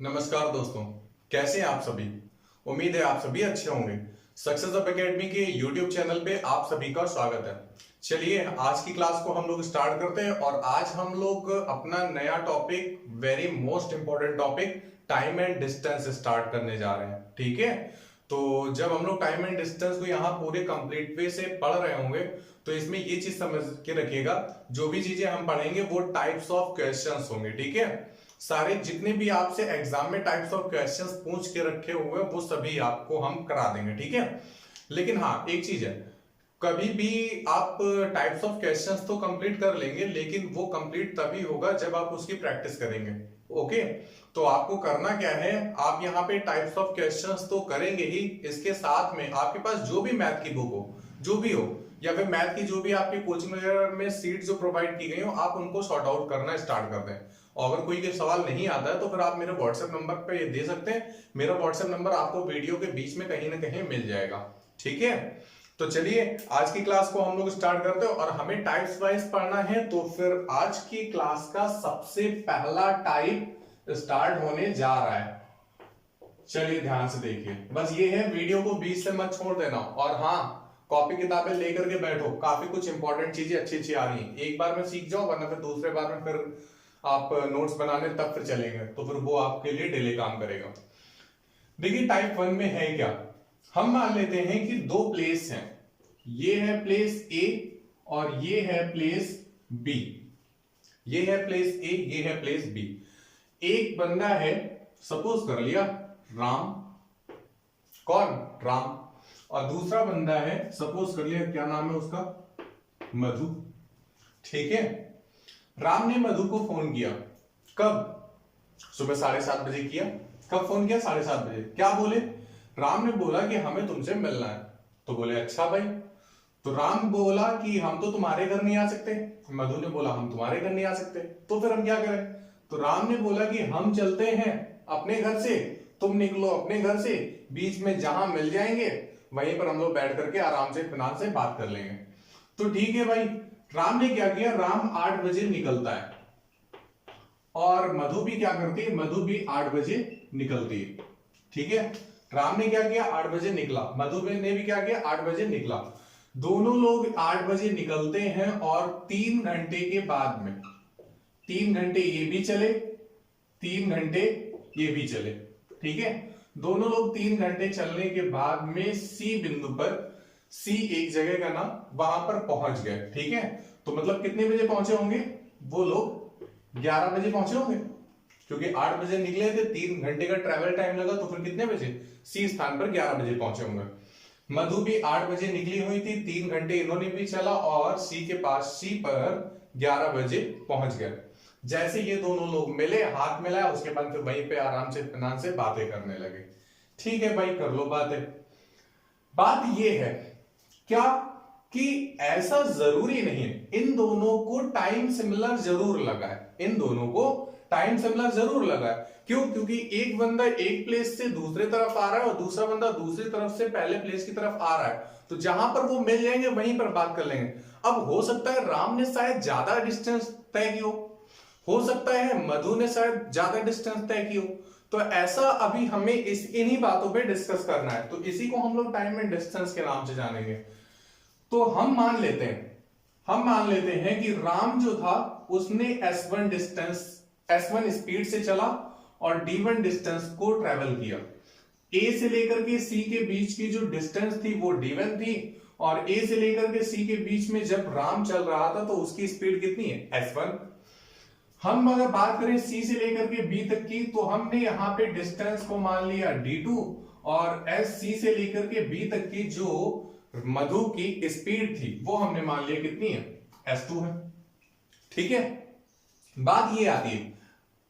नमस्कार दोस्तों, कैसे हैं आप सभी। उम्मीद है आप सभी अच्छे होंगे। सक्सेस अप एकेडमी के यूट्यूब चैनल पे आप सभी का स्वागत है। चलिए आज की क्लास को हम लोग स्टार्ट करते हैं और आज हम लोग अपना नया topic, very most important topic, time and distance start करने जा रहे हैं। ठीक है, तो जब हम लोग टाइम एंड डिस्टेंस को यहाँ पूरे कंप्लीट वे से पढ़ रहे होंगे तो इसमें ये चीज समझ के रखिएगा, जो भी चीजें हम पढ़ेंगे वो टाइप्स ऑफ क्वेश्चंस होंगे। ठीक है, सारे जितने भी आपसे एग्जाम में टाइप्स ऑफ क्वेश्चंस पूछ के रखे हुए वो सभी आपको हम करा देंगे। ठीक है, लेकिन हाँ एक चीज है, कभी भी आप टाइप्स ऑफ क्वेश्चंस तो कंप्लीट कर लेंगे लेकिन वो कंप्लीट तभी होगा जब आप उसकी प्रैक्टिस करेंगे। ओके, तो आपको करना क्या है, आप यहाँ पे टाइप्स ऑफ क्वेश्चंस तो करेंगे ही, इसके साथ में आपके पास जो भी मैथ की बुक हो, जो भी हो, या फिर मैथ की जो भी आपकी कोचिंग वगैरह में सीट जो प्रोवाइड की गई हो, आप उनको सॉर्ट आउट करना स्टार्ट कर दें। और अगर कोई के सवाल नहीं आता है तो फिर आप मेरे व्हाट्सएप नंबर पे ये दे सकते हैं। मेरा व्हाट्सएप नंबर आपको वीडियो के बीच में कहीं ना कहीं मिल जाएगा। ठीक है, तो चलिए आज की क्लास को हम लोग स्टार्ट करते हैं और हमें टाइप्स वाइज पढ़ना है। तो फिर आज की क्लास का सबसे पहला टाइप स्टार्ट होने जा रहा है। चलिए ध्यान से देखिए, बस ये है, वीडियो को बीच से मत छोड़ देना। और हाँ, कॉपी किताबें लेकर के बैठो, काफी कुछ इंपॉर्टेंट चीजें अच्छी अच्छी आ रही हैं। एक बार में सीख जाओ, वरना फिर दूसरे बार में फिर आप नोट्स बनाने तब फिर चलेंगे तो फिर वो आपके लिए डिले काम करेगा। देखिए टाइप 1 में है क्या, हम मान लेते हैं कि दो प्लेस हैं, ये है प्लेस ए और ये है प्लेस बी। ये है प्लेस ए, ये है प्लेस बी। एक बंदा है, सपोज कर लिया राम, कौन, राम, और दूसरा बंदा है, सपोज कर लिया क्या नाम है उसका, मधु। ठीक है, राम ने मधु को फोन किया, कब, सुबह 7:30 बजे किया। कब फोन किया, 7:30 बजे। क्या बोले, राम ने बोला कि हमें तुमसे मिलना है। तो बोले अच्छा भाई। तो राम बोला कि हम तो तुम्हारे घर नहीं आ सकते। मधु ने बोला हम तुम्हारे घर नहीं आ सकते, तो फिर हम क्या करें। तो राम ने बोला कि हम चलते हैं अपने घर से, तुम निकलो अपने घर से, बीच में जहां मिल जाएंगे वहीं पर हम लोग बैठ करके आराम से इत्मीनान से बात कर लेंगे। तो ठीक है भाई, राम ने क्या किया, राम 8 बजे निकलता है और मधु भी क्या करती है, मधु भी 8 बजे निकलती है। ठीक है, राम ने क्या किया, 8 बजे निकला, मधु ने भी क्या किया, 8 बजे निकला। दोनों लोग 8 बजे निकलते हैं और 3 घंटे के बाद में, 3 घंटे ये भी चले, 3 घंटे ये भी चले। ठीक है, दोनों लोग 3 घंटे चलने के बाद में सी बिंदु पर, सी एक जगह का नाम, वहां पर पहुंच गए। ठीक है, तो मतलब कितने बजे पहुंचे होंगे वो लोग, 11 बजे पहुंचे होंगे, क्योंकि 8 बजे निकले थे, 3 घंटे का ट्रैवल टाइम लगा, तो फिर कितने बजे, सी स्थान पर 11 बजे पहुंचे होंगे। मधु भी 8 बजे निकली हुई थी, 3 घंटे इन्होंने भी चला और सी के पास, सी पर 11 बजे पहुंच गए। जैसे ये दोनों लोग मिले, हाथ मिलाया, उसके बाद फिर वहीं पे आराम से इत्मीनान से बातें करने लगे। ठीक है भाई, कर लो बातें। बात ये है क्या कि ऐसा जरूरी नहीं है, इन दोनों को टाइम सिमिलर जरूर लगा है, इन दोनों को टाइम सिमिलर जरूर लगा है। क्यों, क्योंकि एक बंदा एक प्लेस से दूसरे तरफ आ रहा है और दूसरा बंदा दूसरी तरफ से पहले प्लेस की तरफ आ रहा है, तो जहां पर वो मिल जाएंगे वहीं पर बात कर लेंगे। अब हो सकता है राम ने शायद ज्यादा डिस्टेंस तय की हो सकता है मधु ने शायद ज्यादा डिस्टेंस तय की हो। तो ऐसा अभी हमें इन्हीं बातों पे डिस्कस करना है, तो इसी को हम लोग टाइम एंड डिस्टेंस के नाम से जानेंगे। तो हम मान लेते हैं कि राम जो था उसने S1 डिस्टेंस, S1 स्पीड से चला और D1 डिस्टेंस को ट्रेवल किया। A से लेकर के C के बीच की जो डिस्टेंस थी वो D1 थी, और A से लेकर के C के बीच में जब राम चल रहा था तो उसकी स्पीड कितनी है, S1। हम अगर बात करें C से लेकर के B तक की, तो हमने यहां पे डिस्टेंस को मान लिया D2, और C से लेकर के B तक की जो मधु की स्पीड थी वो हमने मान लिया कितनी है, S2 है। ठीक है, बात ये आती है,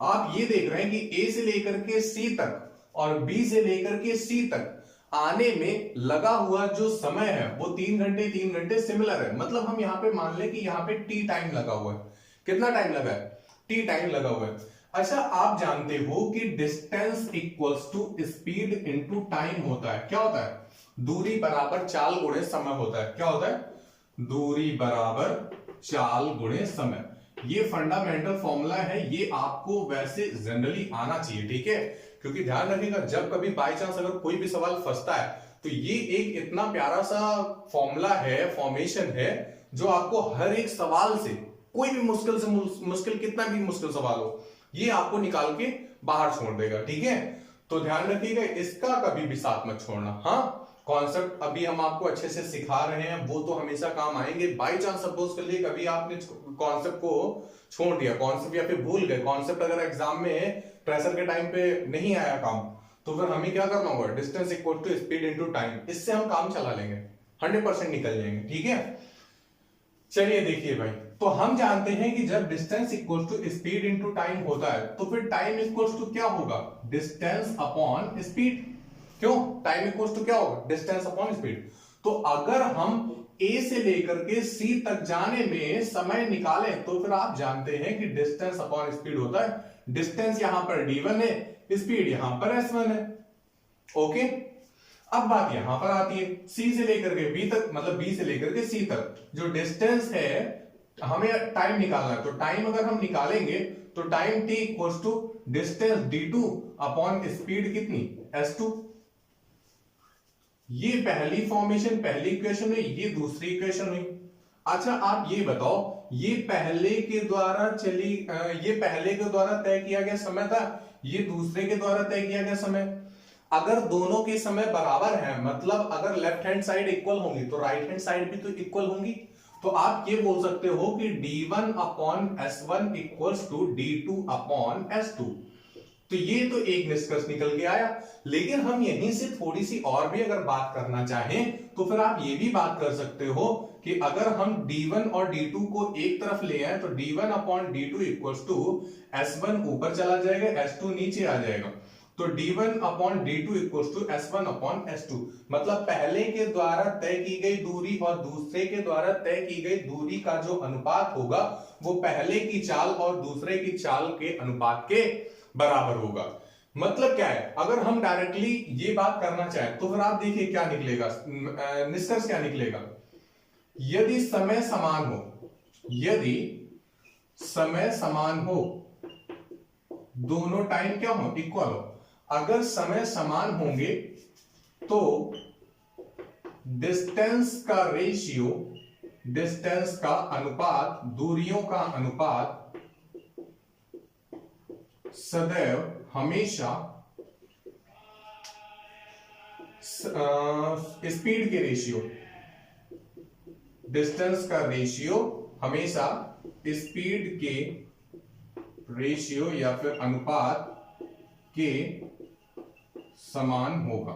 आप ये देख रहे हैं कि A से लेकर के C तक और B से लेकर के C तक आने में लगा हुआ जो समय है वो 3 घंटे 3 घंटे सिमिलर है। मतलब हम यहां पे मान लें कि यहां पे T टाइम लगा हुआ है। कितना टाइम लगा है, T टाइम लगा हुआ है। अच्छा, आप जानते हो कि distance equals to speed into time होता है। क्या होता है, दूरी बराबर चाल गुणे समय होता है। क्या होता है, दूरी बराबर चाल गुणे समय। ये फंडामेंटल फॉर्मूला है, ये आपको वैसे जनरली आना चाहिए, ठीक है। क्योंकि ध्यान रखिएगा, जब कभी बाय चांस अगर कोई भी सवाल फंसता है तो ये एक इतना प्यारा सा फॉर्मूला है, फॉर्मेशन है, जो आपको हर एक सवाल से, कोई भी मुश्किल से मुश्किल, कितना भी मुश्किल सवाल हो, ये आपको निकाल के बाहर छोड़ देगा, ठीक है। तो ध्यान रखिएगा, इसका कभी भी साथ मत छोड़ना। हाँ, कॉन्सेप्ट अभी हम आपको अच्छे से सिखा रहे हैं, वो तो हमेशा काम आएंगे। बाई चांस सपोज कर लिए कभी आपने कॉन्सेप्ट को छोड़ दिया, कॉन्सेप्ट या फिर भूल गए कॉन्सेप्ट, अगर एग्जाम में प्रेशर के टाइम पे नहीं आया काम, तो फिर हमें क्या करना होगा, distance equal to speed into time, इससे हम काम चला लेंगे, 100% निकल जाएंगे, ठीक है। चलिए देखिए भाई, तो हम जानते हैं कि जब distance equal to speed into time होता है तो फिर टाइम इक्वल टू क्या होगा, डिस्टेंस अपॉन स्पीड। क्यों, टाइम इक्वल टू क्या होगा, डिस्टेंस अपॉन स्पीड। तो अगर हम A से लेकर के C तक जाने में समय निकालें तो फिर आप जानते हैं कि डिस्टेंस अपॉन स्पीड होता है। डिस्टेंस यहां पर d1 है, स्पीड यहां पर s1 है, ओके। अब बात यहां पर आती है, C से लेकर के B तक, मतलब B से लेकर के C तक जो डिस्टेंस है, हमें टाइम निकालना है। तो टाइम अगर हम निकालेंगे तो time t equals to distance d2 upon speed कितनी, s2। ये पहली फॉर्मेशन, पहली इक्वेशन हुई, ये दूसरी इक्वेशन हुई। अच्छा आप ये बताओ, ये पहले के द्वारा तय किया गया समय था, ये दूसरे के द्वारा तय किया गया समय। अगर दोनों के समय बराबर है, मतलब अगर लेफ्ट हैंड साइड इक्वल होंगी तो राइट हैंड साइड भी तो इक्वल होंगी। तो आप ये बोल सकते हो कि d1 upon s1 equals to d2 upon s2। तो ये तो एक निष्कर्ष निकल के आया। लेकिन हम यहीं से थोड़ी सी और भी अगर बात करना चाहें तो फिर आप ये भी बात कर सकते हो कि अगर हम d1 और d2 को एक तरफ ले आए तो d1 upon d2 equals to s1 ऊपर चला जाएगा, s2 नीचे आ जाएगा। तो d1 upon d2 equals to s1 upon s2, मतलब पहले के द्वारा तय की गई दूरी और दूसरे के द्वारा तय की गई दूरी का जो अनुपात होगा वो पहले की चाल और दूसरे की चाल के अनुपात के बराबर होगा। मतलब क्या है, अगर हम डायरेक्टली ये बात करना चाहें तो फिर आप देखिए क्या निकलेगा, निष्कर्ष क्या निकलेगा। यदि समय समान हो, यदि समय समान हो, दोनों टाइम क्या हो, इक्वल हो, अगर समय समान होंगे तो डिस्टेंस का रेशियो, डिस्टेंस का अनुपात, दूरियों का अनुपात सदैव हमेशा स्पीड के रेशियो, डिस्टेंस का रेशियो हमेशा स्पीड के रेशियो या फिर अनुपात के समान होगा।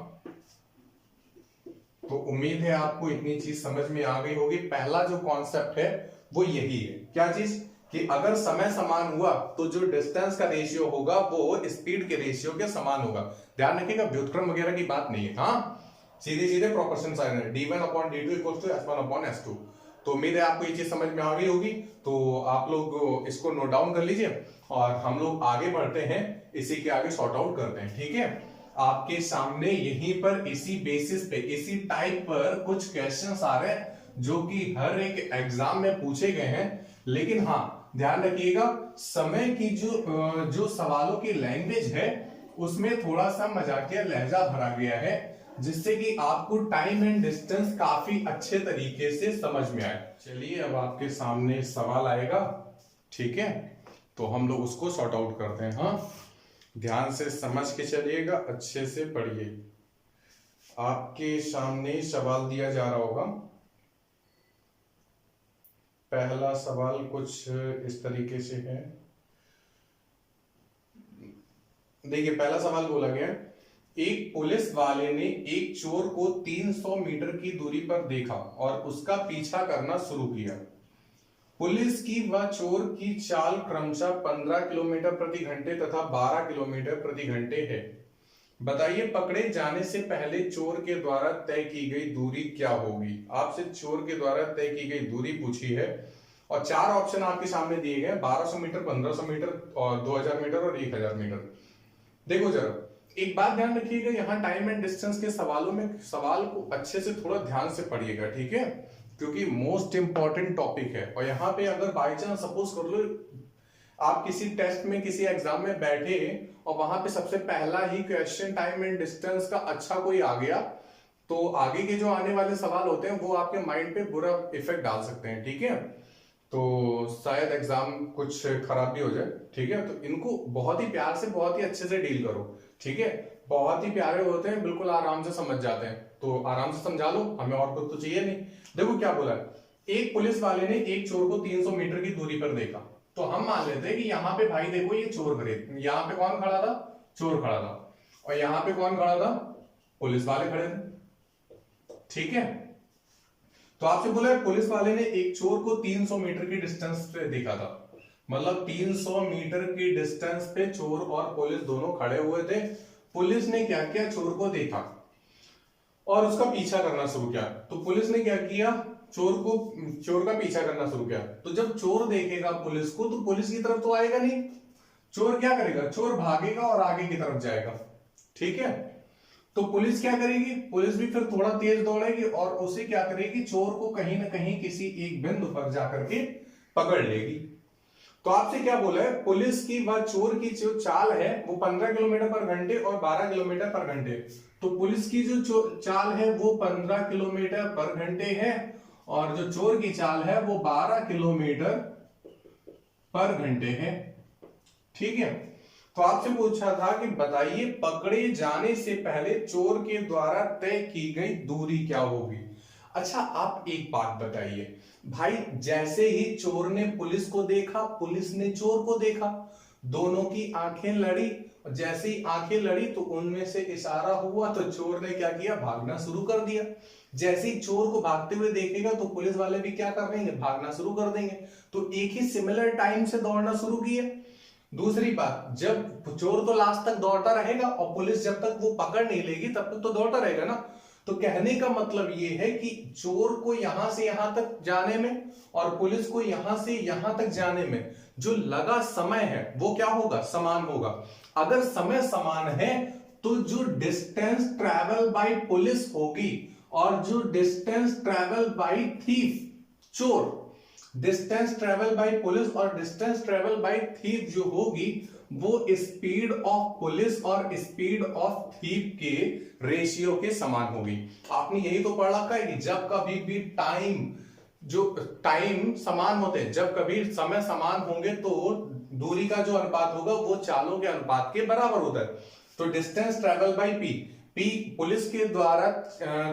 तो उम्मीद है आपको इतनी चीज समझ में आ गई होगी। पहला जो कॉन्सेप्ट है वो यही है, क्या चीज, कि अगर समय समान हुआ तो जो डिस्टेंस का रेशियो होगा वो स्पीड के रेशियो के समान होगा। ध्यान रखिएगा, व्युत्क्रम वगैरह की बात नहीं है, हाँ, सीधे सीधे प्रोपोर्शन साइन है, d1 upon d2 equals to s1 upon s2। तो उम्मीद है आपको ये चीज समझ में आ गई होगी। तो आप लोग इसको नोट डाउन कर लीजिए और हम लोग आगे बढ़ते हैं, इसी के आगे सॉर्ट आउट करते हैं, ठीक है। आपके सामने यहीं पर इसी बेसिस पे, इसी टाइप पर कुछ क्वेश्चंस आ रहे हैं जो कि हर एक एग्जाम में पूछे गए हैं। लेकिन हाँ ध्यान रखिएगा, समय की जो सवालों की लैंग्वेज है उसमें थोड़ा सा मजाकिया लहजा भरा गया है, जिससे कि आपको टाइम एंड डिस्टेंस काफी अच्छे तरीके से समझ में आए। चलिए अब आपके सामने सवाल आएगा, ठीक है, तो हम लोग उसको सॉर्ट आउट करते हैं। हाँ, ध्यान से समझ के चलिएगा, अच्छे से पढ़िए। आपके सामने सवाल दिया जा रहा होगा। पहला सवाल कुछ इस तरीके से है, देखिए पहला सवाल बोला गया, एक पुलिस वाले ने एक चोर को 300 मीटर की दूरी पर देखा और उसका पीछा करना शुरू किया। पुलिस की व चोर की चाल क्रमशः 15 किलोमीटर प्रति घंटे तथा 12 किलोमीटर प्रति घंटे है। बताइए पकड़े जाने से पहले चोर के द्वारा तय की गई दूरी क्या होगी। आपसे चोर के द्वारा तय की गई दूरी पूछी है और 4 ऑप्शन आपके सामने दिए गए, 1200 मीटर, 1500 मीटर और 2000 मीटर और 1000 मीटर। देखो जरा एक बात ध्यान रखिएगा, यहाँ टाइम एंड डिस्टेंस के सवालों में सवाल को अच्छे से थोड़ा ध्यान से पढ़िएगा, ठीक है। क्योंकि मोस्ट इंपॉर्टेंट टॉपिक है। और यहाँ पे अगर बाई चांस सपोज कर लो आप किसी टेस्ट में किसी एग्जाम में बैठे और वहां पे सबसे पहला ही क्वेश्चन टाइम एंड डिस्टेंस का अच्छा कोई आ गया, तो आगे के जो आने वाले सवाल होते हैं वो आपके माइंड पे बुरा इफेक्ट डाल सकते हैं, ठीक है। तो शायद एग्जाम कुछ खराब भी हो जाए, ठीक है। तो इनको बहुत ही प्यार से बहुत ही अच्छे से डील करो, ठीक है। बहुत ही प्यारे होते हैं, बिल्कुल आराम से समझ जाते हैं, तो आराम से समझा लो, हमें और कुछ तो चाहिए नहीं। देखो क्या बोला है, एक पुलिस वाले ने एक चोर को 300 मीटर की दूरी पर देखा। तो हम मान लेते हैं कि यहाँ पे भाई देखो ये चोर खड़े, यहाँ पे कौन खड़ा था, चोर खड़ा था, और यहाँ पे कौन खड़ा था, पुलिस वाले खड़े थे, ठीक है। तो आपसे बोला है पुलिस वाले ने एक चोर को 300 मीटर की डिस्टेंस पे देखा था, मतलब 300 मीटर की डिस्टेंस पे चोर और पुलिस दोनों खड़े हुए थे। पुलिस ने क्या किया, चोर को देखा और उसका पीछा करना शुरू किया। तो पुलिस ने क्या किया, चोर का पीछा करना शुरू किया। तो जब चोर देखेगा पुलिस को तो पुलिस की तरफ तो आएगा नहीं, चोर क्या करेगा, चोर भागेगा और आगे की तरफ जाएगा, ठीक है। तो पुलिस क्या करेगी, पुलिस भी फिर थोड़ा तेज दौड़ेगी और उसे क्या करेगी, चोर को कहीं ना कहीं किसी एक बिंदु पर जाकर के पकड़ लेगी। तो आपसे क्या बोला है, पुलिस की व चोर की जो चाल है वो 15 किलोमीटर पर घंटे और 12 किलोमीटर पर घंटे। तो पुलिस की जो चाल है वो 15 किलोमीटर पर घंटे है और जो चोर की चाल है वो 12 किलोमीटर पर घंटे है, ठीक है। तो आपसे पूछा था कि बताइए पकड़े जाने से पहले चोर के द्वारा तय की गई दूरी क्या होगी। अच्छा आप एक बात बताइए भाई, जैसे ही चोर ने पुलिस को देखा, पुलिस ने चोर को देखा, दोनों की आंखें लड़ी, और जैसे ही आंखें लड़ी तो उनमें से इशारा हुआ तो चोर ने क्या किया, भागना शुरू कर दिया। जैसे ही चोर को भागते हुए देखेगा तो पुलिस वाले भी क्या कर देंगे, भागना शुरू कर देंगे। तो एक ही सिमिलर टाइम से दौड़ना शुरू किया। दूसरी बात, जब चोर तो लास्ट तक दौड़ता रहेगा और पुलिस जब तक वो पकड़ नहीं लेगी तब तक तो दौड़ता रहेगा ना। तो कहने का मतलब ये है कि चोर को यहां से यहां तक जाने में और पुलिस को यहां से यहां तक जाने में जो लगा समय है वो क्या होगा, समान होगा। अगर समय समान है तो जो डिस्टेंस ट्रेवल बाय पुलिस होगी और जो डिस्टेंस ट्रेवल बाय थीफ, चोर, डिस्टेंस ट्रेवल बाय पुलिस और डिस्टेंस ट्रेवल बाय थीफ जो होगी वो स्पीड ऑफ पुलिस और स्पीड ऑफ थीफ के रेशियो के समान होगी। आपने यही तो पढ़ रखा है कि जब कभी भी टाइम समान होते हैं, जब कभी समय समान होंगे तो दूरी का जो अनुपात होगा वो चालों के अनुपात के बराबर होता है। तो distance travel by P police के द्वारा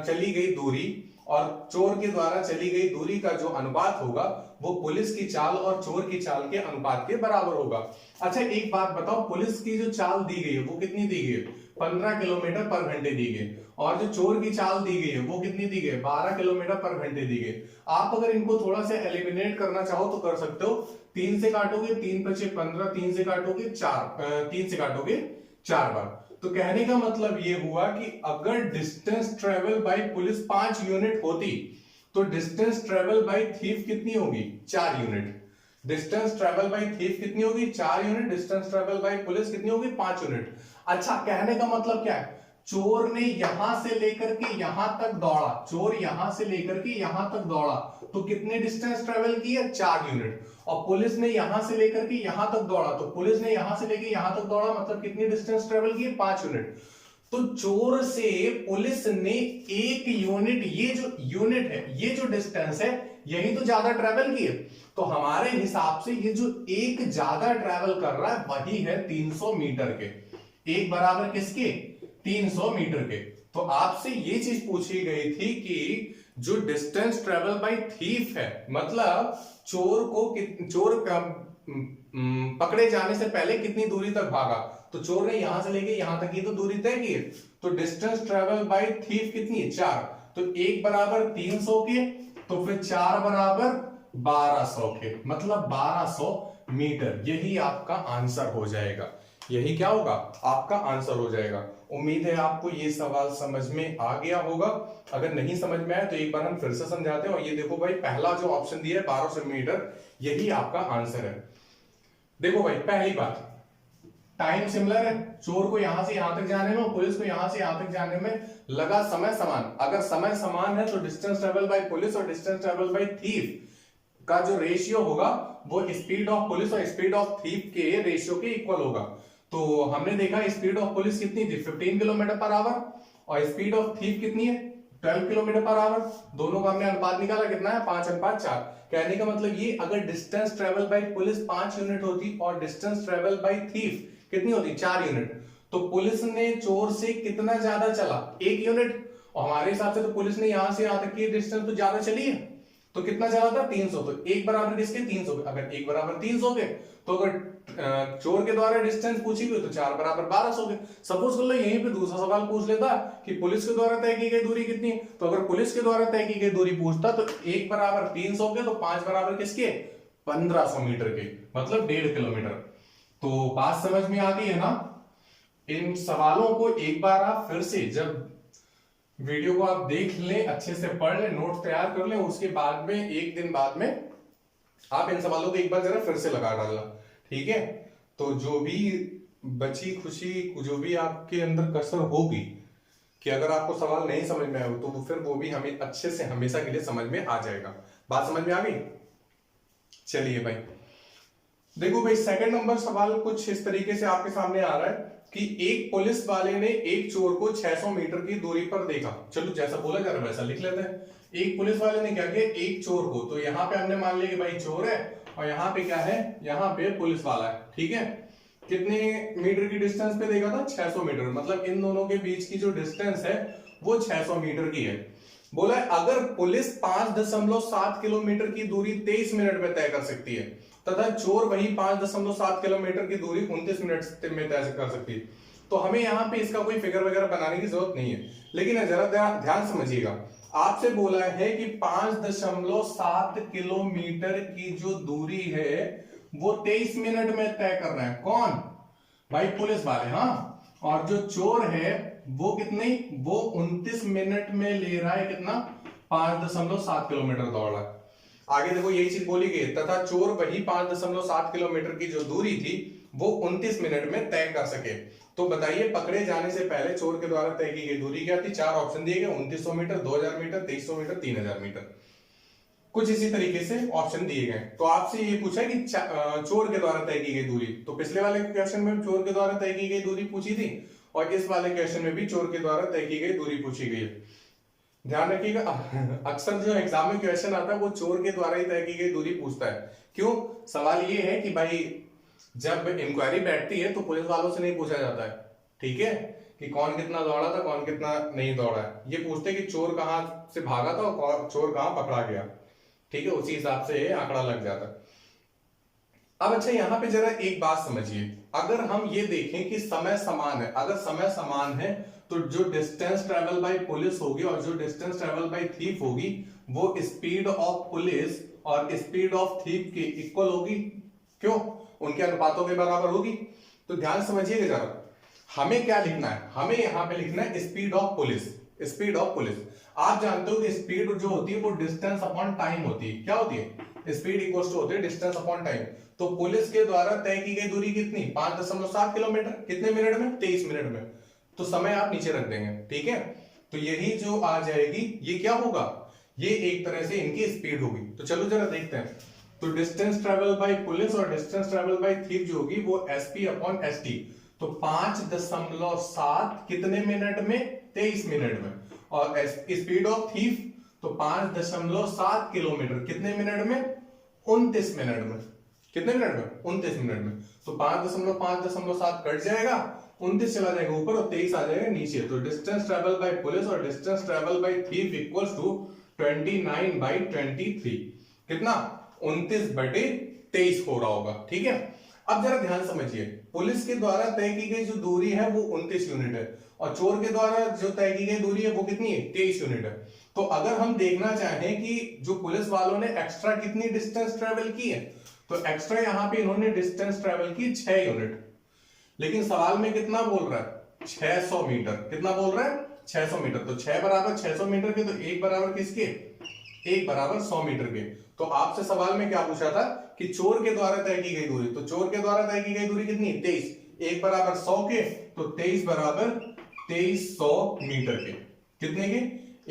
चली गई दूरी और चोर के द्वारा चली गई दूरी का जो अनुपात होगा वो पुलिस की चाल और चोर की चाल के अनुपात के बराबर होगा। अच्छा एक बात बताओ, पुलिस की जो चाल दी गई है वो कितनी दी गई है, 15 किलोमीटर पर घंटे दी गई, और जो चोर की चाल दी गई है वो कितनी दी गई, 12 किलोमीटर पर घंटे दी गई। आप अगर इनको थोड़ा सा एलिमिनेट करना चाहो तो कर सकते हो, 3 से काटोगे 3 × 5 = 15, 3 से काटोगे 4, 3 से काटोगे 4 बार। तो कहने का मतलब ये हुआ कि अगर distance travel by police 5 unit होती तो डिस्टेंस ट्रेवल बाय थीफ कितनी होगी, 4 unit. Distance travel by thief कितनी होगी, 4 unit. Distance travel by police कितनी होगी, 5 यूनिट। अच्छा कहने का मतलब क्या है, चोर ने यहां से लेकर के यहां तक दौड़ा, चोर यहां से लेकर के यहां तक दौड़ा तो कितने डिस्टेंस ट्रेवल किया, 4 यूनिट। और पुलिस ने यहां से लेकर के यहां तक दौड़ा तो पुलिस ने यहां से लेकर यहां तक दौड़ा, मतलब कितनी डिस्टेंस ट्रेवल की, 5 यूनिट। तो चोर से पुलिस ने 1 यूनिट, ये जो यूनिट है, ये जो डिस्टेंस है, यही तो ज्यादा ट्रेवल की है। तो हमारे हिसाब से ये जो एक ज्यादा ट्रेवल कर रहा है वही है 300 मीटर के, एक बराबर किसके, 300 मीटर के। तो आपसे ये चीज पूछी गई थी कि जो डिस्टेंस ट्रेवल बाय थीफ है, मतलब चोर पकड़े जाने से पहले कितनी दूरी तक भागा, तो चोर ने यहां से लेके यहां तक की तो दूरी तय की है। तो डिस्टेंस ट्रेवल बाय थीफ कितनी है, 4। तो 1 बराबर 300 के, तो फिर 4 बराबर 1200 के, मतलब 1200 मीटर। यही आपका आंसर हो जाएगा, यही क्या होगा, आपका आंसर हो जाएगा। उम्मीद है आपको ये सवाल समझ में आ गया होगा। अगर नहीं समझ में आया तो एक बार हम फिर से समझाते हैं। और ये देखो भाई, पहला जो ऑप्शन दिया है 1200 मीटर, यही आपका आंसर है। देखो भाई, पहली बात, टाइम सिमिलर है, चोर को यहां से यहां तक जाने में, पुलिस को यहां से यहां तक जाने में लगा समय समान। अगर समय समान है तो डिस्टेंस ट्रेवल बाय पुलिस और डिस्टेंस ट्रेवल बाय थीफ का जो रेशियो होगा वो स्पीड ऑफ पुलिस और स्पीड ऑफ थीफ के रेशियो के इक्वल होगा। तो हमने देखा स्पीड ऑफ पुलिस कितनी थी 15 किलोमीटर पर आवर और स्पीड ऑफ थीफ कितनी है 12 किलोमीटर पर आवर। दोनों का हमने अनुपात निकाला कितना है 5:4। कहने का मतलब ये अगर distance travel by police 5 unit होती और डिस्टेंस ट्रेवल बाय थीफ कितनी होती 4 यूनिट, तो पुलिस ने चोर से कितना ज्यादा चला 1 यूनिट। और हमारे हिसाब से तो पुलिस ने यहां से यहां तक की डिस्टेंस तो ज्यादा चली है, तो कितना चला था 300। तो एक बराबर किसके 300। अगर एक बराबर 300 के तो अगर चोर के द्वारा डिस्टेंस पूछी गई तो 4 बराबर 1200 के। सपोज कर लो यहीं पे दूसरा सवाल पूछ लेता कि पुलिस के द्वारा तय की गई दूरी कितनी, तो अगर पुलिस के द्वारा तय की गई दूरी पूछता तो 1 बराबर 300 के, तो 5 बराबर किसके 1500 मीटर के, मतलब 1.5 किलोमीटर। तो बात समझ में आती है ना। इन सवालों को एक बार आप फिर से जब वीडियो को आप देख लें, अच्छे से पढ़ लें, नोट तैयार कर लें, उसके बाद में एक दिन बाद में आप इन सवालों को एक बार जरा फिर से लगा डालना, ठीक है। तो जो भी बची खुशी, जो भी आपके अंदर कसर होगी कि अगर आपको सवाल नहीं समझ में आया तो फिर वो भी हमें अच्छे से हमेशा के लिए समझ में आ जाएगा। बात समझ में आ गई। चलिए भाई देखो भाई, सेकंड नंबर सवाल कुछ इस तरीके से आपके सामने आ रहा है कि एक पुलिस वाले ने एक चोर को 600 मीटर की दूरी पर देखा। चलो जैसा बोला जा रहा है वैसा लिख लेते हैं। एक पुलिस वाले ने क्या किया, एक चोर को, तो यहाँ पे हमने मान लिया कि भाई चोर है और यहाँ पे क्या है, यहाँ पे पुलिस वाला है, ठीक है। कितने मीटर की डिस्टेंस पे देखा था 600 मीटर, मतलब इन दोनों के बीच की जो डिस्टेंस है वो 600 मीटर की है। बोला है अगर पुलिस 5.7 किलोमीटर की दूरी 23 मिनट में तय कर सकती है तथा चोर वही 5.7 किलोमीटर की दूरी 29 मिनट में तय कर सकती है, तो हमें यहाँ पे इसका कोई फिगर वगैरह बनाने की जरूरत नहीं है। लेकिन जरा ध्यान समझिएगा, आपसे बोला है कि 5.7 किलोमीटर की जो दूरी है वो 23 मिनट में तय कर रहे हैं। कौन भाई, पुलिस वाले, हाँ। और जो चोर है वो कितनी, वो 29 मिनट में ले रहा है कितना, 5.7 किलोमीटर दौड़ रहा है। आगे देखो यही चीज बोली गई, तथा चोर वही 5.7 किलोमीटर की जो दूरी थी वो 29 मिनट में तय कर सके। तो बताइए पकड़े जाने से पहले चोर के द्वारा तय की गई दूरी क्या थी। 4 ऑप्शन दिए गए, 2900 मीटर, 2000 मीटर, 2300 मीटर, 3000 मीटर, कुछ इसी तरीके से ऑप्शन दिए गए। तो आपसे ये पूछा कि चोर के द्वारा तय की गई दूरी, तो पिछले वाले क्वेश्चन में चोर के द्वारा तय की गई दूरी पूछी थी और इस वाले क्वेश्चन में भी चोर के द्वारा तय की गई दूरी पूछी गई है। ध्यान रखिएगा, अक्सर जो एग्जाम में क्वेश्चन आता है वो चोर के द्वारा ही तय की गई दूरी पूछता है। क्यों, सवाल ये है कि भाई जब इंक्वायरी बैठती है तो पुलिस वालों से नहीं पूछा जाता है, ठीक है, कि कौन कितना दौड़ा था कौन कितना नहीं दौड़ा है। ये पूछते कि चोर कहां से भागा था और चोर कहां पकड़ा गया, ठीक है, उसी हिसाब से आंकड़ा लग जाता है। अब अच्छा यहां पे जरा एक बात समझिए, अगर हम ये देखें कि समय समान है, अगर समय समान है तो जो डिस्टेंस ट्रेवल बाय पुलिस होगी और जो डिस्टेंस ट्रेवल बाय थीफ होगी वो स्पीड ऑफ पुलिस और स्पीड ऑफ थीफ के इक्वल होगी। क्यों, उनके अनुपातों के बराबर होगी। तो ध्यान समझिएगा जरा, हमें क्या लिखना है, हमें यहां पे लिखना है speed of police. Speed of police, आप जानते हो कि स्पीड जो होती है वो डिस्टेंस अपॉन टाइम होती है। क्या होती है, स्पीड इक्वल टू होती है डिस्टेंस अपॉन टाइम। तो पुलिस के द्वारा तय की गई दूरी कितनी, 5.7 किलोमीटर, कितने मिनट में, 23 मिनट में। तो समय आप नीचे रख देंगे, ठीक है। तो यही जो आ जाएगी ये क्या होगा, ये एक तरह से इनकी स्पीड होगी। तो चलो जरा देखते हैं। तो डिस्टेंस ट्रेवल बाय पुलिस और डिस्टेंस ट्रेवल बाय थीफ जो होगी वो SP अपॉन ST। तो 5.7 कितने मिनट में, 23 मिनट में। और स्पीड ऑफ थीफ तो 5.7 किलोमीटर कितने मिनट में, 29 मिनट में। कितने मिनट में, 29 मिनट में। तो 5.7 कट जाएगा, 29 चला जाएगा ऊपर और 23 आ जाएगा नीचे। तो डिस्टेंस ट्रेवल बाय पुलिस और distance travel by thief equals to 29/23। कितना, 29/23 हो रहा होगा, ठीक है। अब जरा ध्यान समझिए, पुलिस के द्वारा तय की गई जो दूरी है वो 29 यूनिट है और चोर के द्वारा जो तय की गई दूरी है वो कितनी है, 23 यूनिट है। तो अगर हम देखना चाहें कि जो पुलिस वालों ने एक्स्ट्रा कितनी डिस्टेंस ट्रेवल की है, तो एक्स्ट्रा यहां पे इन्होंने डिस्टेंस ट्रेवल की 6 यूनिट। लेकिन सवाल में कितना बोल रहा है, 600 मीटर। कितना बोल रहा है, 600 मीटर। तो 6 बराबर 600 मीटर के, तो 1 बराबर किसके, 1 बराबर 100 मीटर के। तो आपसे सवाल में क्या पूछा था कि चोर के द्वारा तय की गई दूरी, तो चोर के द्वारा तय की गई दूरी कितनी, 23। 1 बराबर 100 के, तो 23 बराबर 2300 मीटर के। कितने के?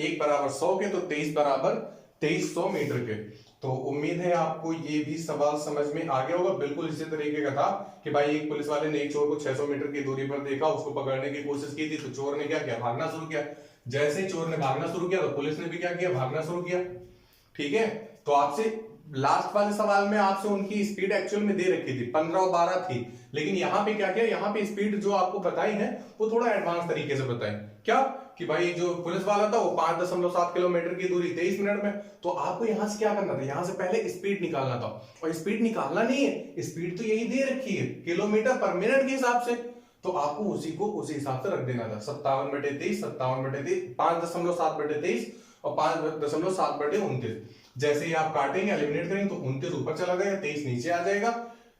1 बराबर 100 के, तो 23 बराबर 2300 मीटर के। तो उम्मीद है आपको ये भी सवाल समझ में आ गया होगा। बिल्कुल इसी तरीके का था कि भाई एक पुलिस वाले ने एक चोर को 600 मीटर की दूरी पर देखा, उसको पकड़ने की कोशिश की थी, तो चोर ने क्या किया? भागना शुरू किया। जैसे ही चोर ने भागना शुरू किया तो पुलिस ने भी क्या किया? भागना शुरू किया। ठीक है, तो आपसे लास्ट वाले सवाल में आपसे उनकी स्पीड एक्चुअल में दे रखी थी 15 और 12 थी, लेकिन यहां पे क्या किया? यहां पे स्पीड जो आपको बताई है वो थोड़ा एडवांस तरीके से बताई। क्या कि भाई जो पुलिस वाला था वो 5.7 किलोमीटर की दूरी 23 मिनट में, तो आपको यहां से क्या करना था? यहां से पहले स्पीड निकालना था, और स्पीड निकालना नहीं है, स्पीड तो यही दे रखी है किलोमीटर पर मिनट के हिसाब से, तो आपको उसी को उसी हिसाब से रख देना था। 57/23, 57/23, 5.7/23 और 5.7/29। जैसे ही आप काटेंगे, एलिमिनेट करेंगे, तो 29 ऊपर चला गया, 23 नीचे आ जाएगा।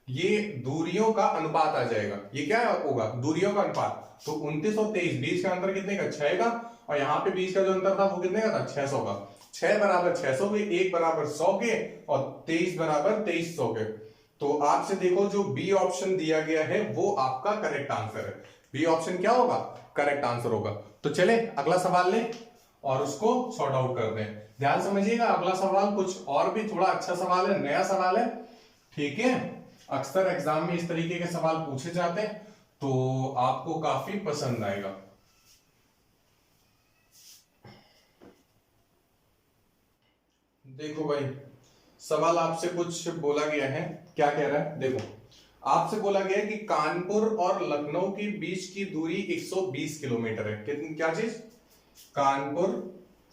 ये दूरियों का अनुपात आ जाएगा। ये क्या होगा? दूरियों का अनुपात। तो 29 और 23 बीच का अंतर कितने का? 6 का। और यहाँ पे बीच का जो अंतर था वो कितने का था? 600 का। 6 बराबर 600 के, 1 बराबर 100 के, और 23 बराबर 2300 के। तो आपसे देखो जो बी ऑप्शन दिया गया है वो आपका करेक्ट आंसर है। बी ऑप्शन क्या होगा? करेक्ट आंसर होगा। तो चले अगला सवाल लें और उसको सॉर्ट आउट कर दें। ध्यान समझिएगा, अगला सवाल कुछ और भी थोड़ा अच्छा सवाल है, नया सवाल है। ठीक है, अक्सर एग्जाम में इस तरीके के सवाल पूछे जाते हैं, तो आपको काफी पसंद आएगा। देखो भाई, सवाल आपसे कुछ बोला गया है। क्या कह रहा है? देखो, आपसे बोला गया है कि कानपुर और लखनऊ के बीच की दूरी 120 किलोमीटर है। कितनी? क्या चीज? कानपुर।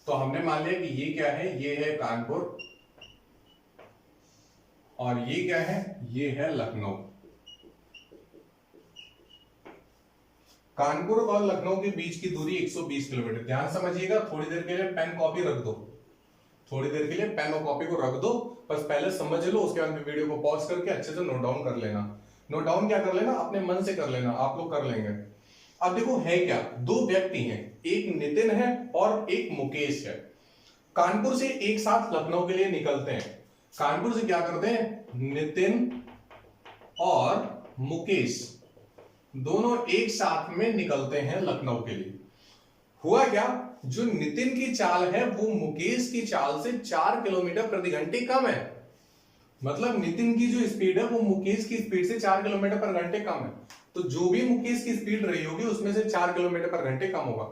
तो हमने मान लिया कि ये क्या है? ये है कानपुर, और ये क्या है? ये है लखनऊ। कानपुर और लखनऊ के बीच की दूरी 120 किलोमीटर। ध्यान समझिएगा, थोड़ी देर के लिए पेन कॉपी रख दो, थोड़ी देर के लिए पेन और कॉपी को रख दो, बस पहले समझ लो, उसके बाद वीडियो को पॉज करके अच्छे से नोट डाउन कर लेना। नोट डाउन क्या कर लेना? अपने मन से कर लेना, आप लोग कर लेंगे। अब देखो है क्या, दो व्यक्ति हैं, एक नितिन है और एक मुकेश है। कानपुर से एक साथ लखनऊ के लिए निकलते हैं। कानपुर से क्या करते हैं? नितिन और मुकेश दोनों एक साथ में निकलते हैं लखनऊ के लिए। हुआ क्या, जो नितिन की चाल है वो मुकेश की चाल से 4 किलोमीटर प्रति घंटे कम है। मतलब नितिन की जो स्पीड है वो मुकेश की स्पीड से 4 किलोमीटर पर घंटे कम है। तो जो भी मुकेश की स्पीड रही होगी उसमें से 4 किलोमीटर पर घंटे कम होगा।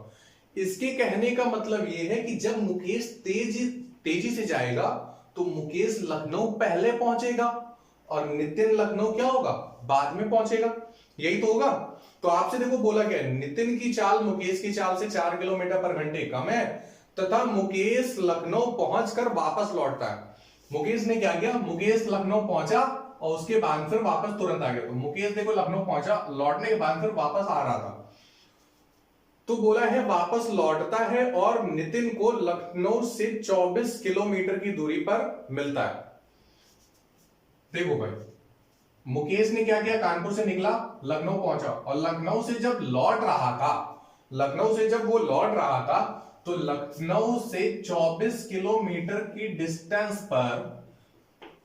इसके कहने का मतलब ये है कि जब मुकेश तेजी से जाएगा तो मुकेश लखनऊ पहले पहुंचेगा और नितिन लखनऊ क्या होगा? बाद में पहुंचेगा। यही तो होगा। तो आपसे देखो बोला गया नितिन की चाल मुकेश की चाल से 4 किलोमीटर पर घंटे कम है, तथा मुकेश लखनऊ पहुंचकर वापस लौटता है। मुकेश ने क्या किया? मुकेश लखनऊ पहुंचा और उसके बाद फिर वापस तुरंत आ गया। तो मुकेश देखो लखनऊ पहुंचा, लौटने के बाद फिर वापस आ रहा था, तो बोला है वापस लौटता है और नितिन को लखनऊ से 24 किलोमीटर की दूरी पर मिलता है। देखो भाई, मुकेश ने क्या किया? कानपुर से निकला, लखनऊ पहुंचा, और लखनऊ से जब लौट रहा था, लखनऊ से जब वो लौट रहा था तो लखनऊ से 24 किलोमीटर की डिस्टेंस पर,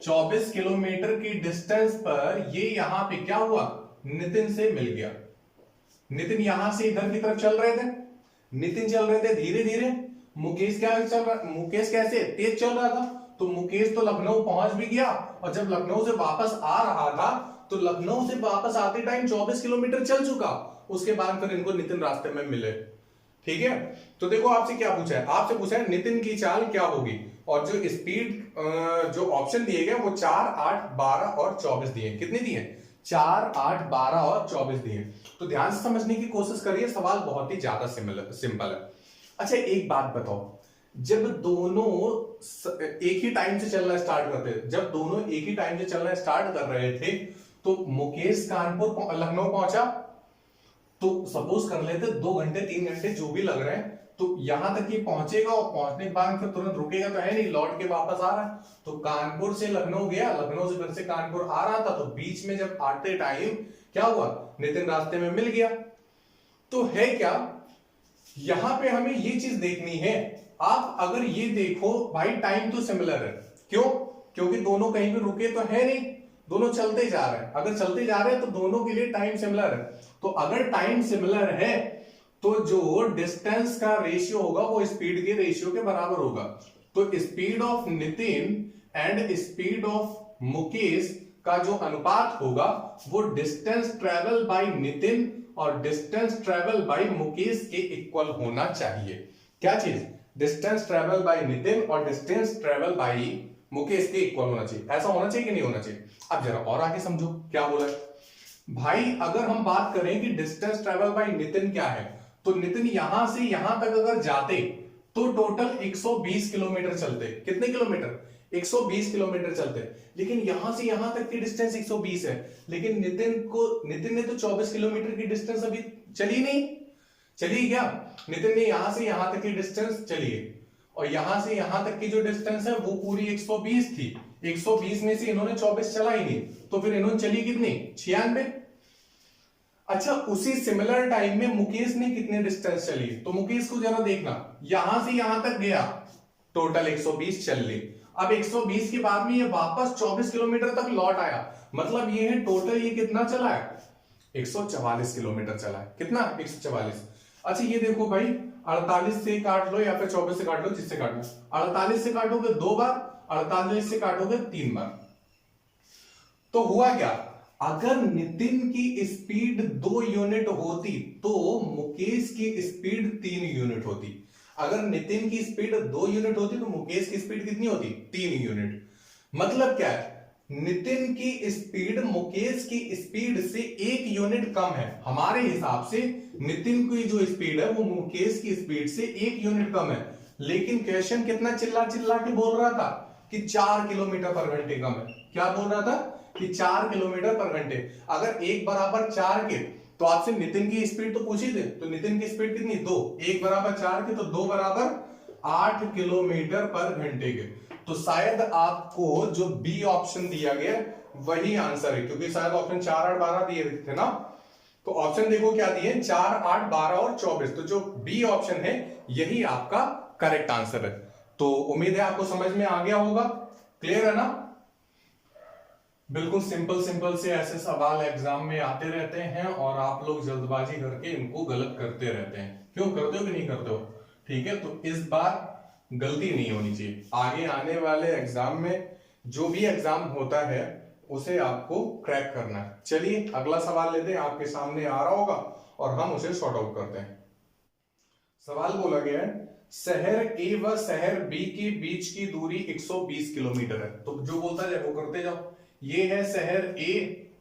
24 किलोमीटर की डिस्टेंस पर ये यहां पे क्या हुआ? नितिन से मिल गया। नितिन यहां से इधर की तरफ चल रहे थे, नितिन चल रहे थे धीरे धीरे, मुकेश क्या चल रहा? मुकेश कैसे? तेज चल रहा था। तो मुकेश तो लखनऊ पहुंच भी गया, और जब लखनऊ से वापस आ रहा था तो लखनऊ से वापस आते टाइम 24 किलोमीटर चल चुका। उसके बाद फिर इनको नितिन रास्ते में मिले। ठीक है, तो देखो आपसे क्या पूछा है? आपसे पूछा है नितिन की चाल क्या होगी, और जो स्पीड जो ऑप्शन दिए गए वो 4, 8, 12 और 24 दिए। कितने दिए? 4, 8, 12 और 24 दिए। तो ध्यान से समझने की कोशिश करिए, सवाल बहुत ही ज्यादा सिंपल है। अच्छा एक बात बताओ, जब दोनों एक ही टाइम से चलना स्टार्ट करते, जब दोनों एक ही टाइम से चलना स्टार्ट कर रहे थे, तो मुकेश कानपुर लखनऊ पहुंचा, तो सपोज कर लेते 2 घंटे 3 घंटे जो भी लग रहे हैं, तो यहां तक ये पहुंचेगा और पहुंचने के बाद फिर तुरंत रुकेगा तो है नहीं, लौट के वापस आ रहा है। तो कानपुर से लखनऊ गया, लखनऊ से फिर से कानपुर आ रहा था, तो बीच में जब आते टाइम क्या हुआ? नितिन रास्ते में मिल गया। तो है क्या, यहां पे हमें ये चीज देखनी है। आप अगर ये देखो भाई, टाइम तो सिमिलर है। क्यों? क्योंकि दोनों कहीं भी रुके तो है नहीं, दोनों चलते जा रहे हैं। अगर चलते जा रहे हैं तो दोनों के लिए टाइम सिमिलर है। तो अगर टाइम सिमिलर है तो जो डिस्टेंस का रेशियो होगा वो स्पीड के रेशियो के बराबर होगा। तो speed of Nitin and speed of Mukesh का जो अनुपात होगा वो डिस्टेंस ट्रेवल बाय नितिन और डिस्टेंस ट्रेवल बाय मुकेश के इक्वल होना चाहिए। क्या चीज? डिस्टेंस ट्रेवल बाय नितिन और डिस्टेंस ट्रेवल बाय मुकेश के इक्वल होना चाहिए। ऐसा होना चाहिए कि नहीं होना चाहिए? अब जरा और आगे समझो क्या बोला है भाई। अगर हम बात करें कि डिस्टेंस ट्रेवल बाय नितिन क्या है, तो नितिन यहां से यहां तक अगर जाते तो टोटल 120 किलोमीटर चलते। कितने किलोमीटर? 120 किलोमीटर चलते। लेकिन यहां से यहां तक की डिस्टेंस 120 है, लेकिन नितिन ने तो 24 किलोमीटर की डिस्टेंस अभी चली नहीं। चली क्या? नितिन ने यहां से यहां तक की डिस्टेंस चली है और यहां से यहां तक की जो डिस्टेंस है वो पूरी 120 थी। 120 में से इन्होंने 24 चला ही नहीं, तो फिर इन्होंने चली कितनी? 96। अच्छा, उसी सिमिलर टाइम में मुकेश ने कितने डिस्टेंस चली? तो मुकेश को जरा देखना, यहां से यहां तक गया, टोटल 120 चल ली। अब 120 के बाद में ये वापस 24 किलोमीटर तक लौट आया, मतलब ये है टोटल ये कितना चला है? 144 किलोमीटर चला है। कितना? 144। अच्छा ये देखो भाई, 48 से काट लो या फिर 24 से काट लो, जिससे काटना। 48 से काटोगे 2 बार, 48 से काटोगे 3 बार। तो हुआ क्या? अगर नितिन की स्पीड 2 यूनिट होती तो मुकेश की स्पीड 3 यूनिट होती। अगर नितिन की स्पीड 2 यूनिट होती तो मुकेश की स्पीड कितनी होती? 3 यूनिट। मतलब क्या है? नितिन की स्पीड मुकेश की स्पीड से 1 यूनिट कम है। हमारे हिसाब से नितिन की जो स्पीड है वो मुकेश की स्पीड से 1 यूनिट कम है। लेकिन क्वेश्चन कितना चिल्ला चिल्ला के बोल रहा था कि 4 किलोमीटर पर घंटे कम है। क्या बोल रहा था? कि 4 किलोमीटर पर घंटे। अगर 1 बराबर 4 के तो आपसे नितिन की स्पीड तो पूछी थी, तो नितिन की स्पीड कितनी? 2। 1 बराबर 4 के तो 2 बराबर 8 किलोमीटर पर घंटे के। तो शायद आपको जो बी ऑप्शन दिया गया वही आंसर है, क्योंकि शायद ऑप्शन 4, 8, 12 दिए थे ना। तो ऑप्शन देखो क्या दिए? 4, 8, 12 और 24। तो जो बी ऑप्शन है यही आपका करेक्ट आंसर है। तो उम्मीद है आपको समझ में आ गया होगा। क्लियर है ना? बिल्कुल सिंपल से ऐसे सवाल एग्जाम में आते रहते हैं और आप लोग जल्दबाजी करके इनको गलत करते रहते हैं। क्यों करते हो कि नहीं करते हो? ठीक है, तो इस बार गलती नहीं होनी चाहिए। आगे आने वाले एग्जाम में जो भी एग्जाम होता है उसे आपको क्रैक करना है। चलिए अगला सवाल लेते हैं, आपके सामने आ रहा होगा और हम उसे सॉर्ट आउट करते हैं। सवाल बोला गया है शहर ए व शहर बी के बीच की दूरी 120 किलोमीटर है। तो जो बोलता है वो करते जाओ। ये है शहर ए